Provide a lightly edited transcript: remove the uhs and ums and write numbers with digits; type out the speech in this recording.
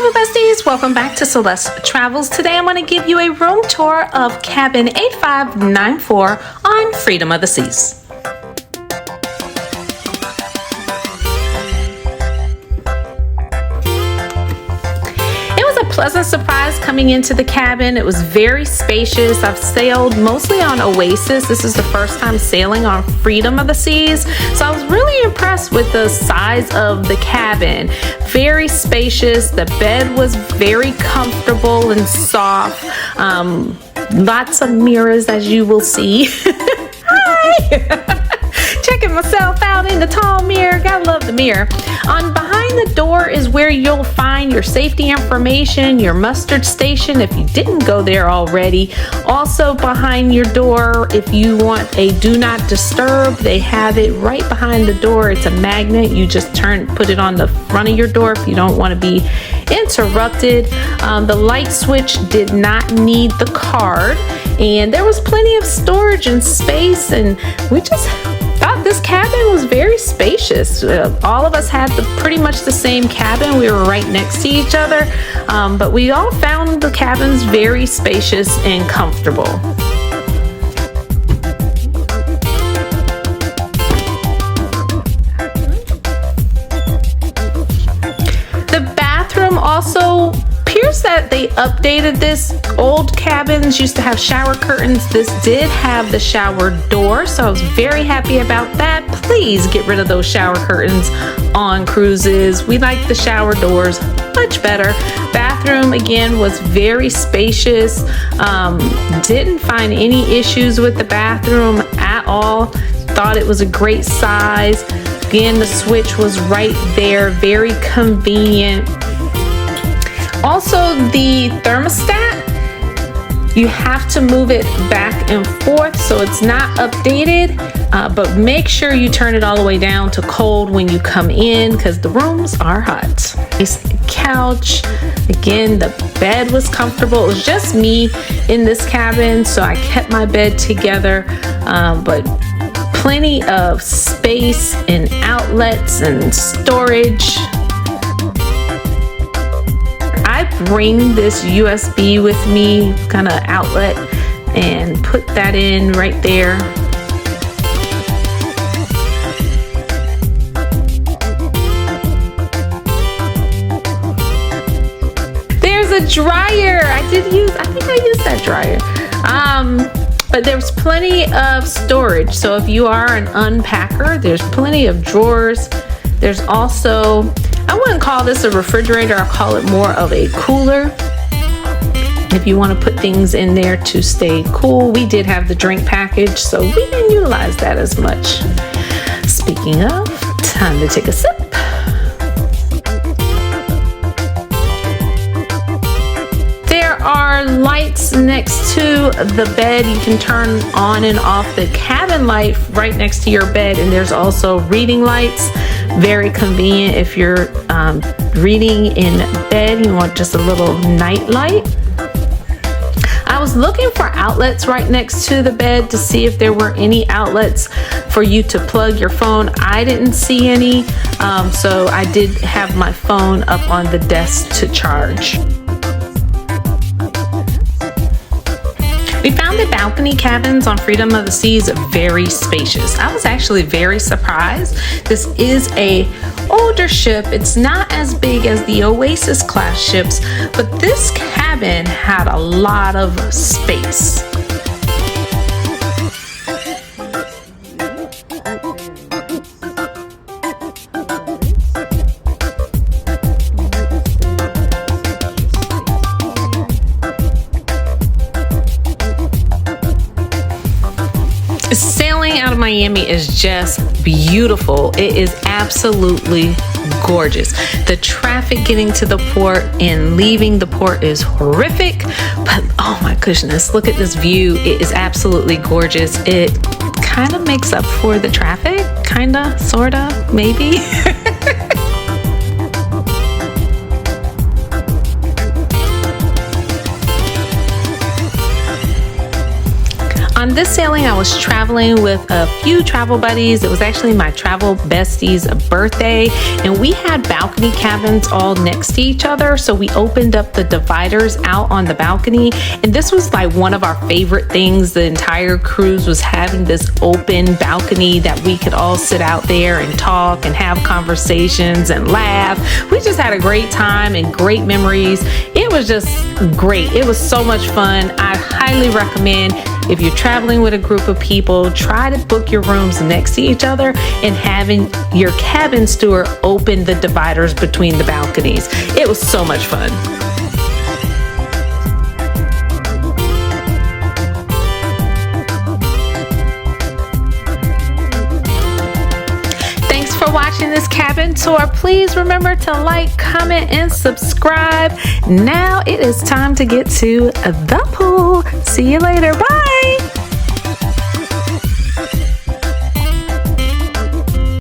Besties, welcome back to Celeste Travels. Today I'm going to give you a room tour of cabin 8594 on Freedom of the Seas. Pleasant surprise coming into the cabin. It was very spacious. I've sailed mostly on Oasis. This is the first time sailing on Freedom of the Seas, so I was really impressed with the size of the cabin. Very spacious. The bed was very comfortable and soft. Lots of mirrors, as you will see. Hi! Checking myself out in the tall mirror. Gotta love the mirror. On behind the door is where you'll find your safety information, your mustard station if you didn't go there already. Also behind your door, if you want a do not disturb, they have it right behind the door. It's a magnet. You just put it on the front of your door if you don't want to be interrupted. The light switch did not need the card, and there was plenty of storage and space, and we just thought this cabin was very spacious. All of us had pretty much the same cabin. We were right next to each other, but we all found the cabins very spacious and comfortable. The bathroom also appears that they updated this. Old cabins used to have shower curtains. This did have the shower door, so I was very happy about that. Please get rid of those shower curtains on cruises. We like the shower doors much better. Bathroom again was very spacious. Didn't find any issues with the bathroom at all. Thought it was a great size. Again, the switch was right there, very convenient. Also, the thermostat, you have to move it back and forth, so it's not updated, but make sure you turn it all the way down to cold when you come in because the rooms are hot. Nice couch. Again, the bed was comfortable. It was just me in this cabin, so I kept my bed together, but plenty of space and outlets and storage. I bring this USB with me, kind of outlet, and put that in right there. There's a dryer. I think I used that dryer. But there's plenty of storage. So if you are an unpacker, there's plenty of drawers. There's also, I wouldn't call this a refrigerator, I'll call it more of a cooler. If you want to put things in there to stay cool. We did have the drink package, so we didn't utilize that as much. Speaking of, time to take a sip. There are lights next to the bed. You can turn on and off the cabin light right next to your bed, and there's also reading lights. Very convenient if you're reading in bed, you want just a little night light. I was looking for outlets right next to the bed to see if there were any outlets for you to plug your phone. I didn't see any, so I did have my phone up on the desk to charge. We found the balcony cabins on Freedom of the Seas very spacious. I was actually very surprised. This is a older ship. It's not as big as the Oasis-class ships, but this cabin had a lot of space. Sailing out of Miami is just beautiful. It is absolutely gorgeous. The traffic getting to the port and leaving the port is horrific, but oh my goodness, look at this view. It is absolutely gorgeous. It kind of makes up for the traffic, kind of, sort of, maybe. On On this sailing, I was traveling with a few travel buddies. It was actually my travel bestie's birthday, and we had balcony cabins all next to each other. So we opened up the dividers out on the balcony, and this was like one of our favorite things. The entire cruise was having this open balcony that we could all sit out there and talk and have conversations and laugh. We just had a great time and great memories. It was just great. It was so much fun. I highly recommend, if you're traveling with a group of people, try to book your rooms next to each other and having your cabin steward open the dividers between the balconies. It was so much fun. Thanks for watching this cabin tour. Please remember to like, comment, and subscribe. Now it is time to get to the pool. See you later. Bye.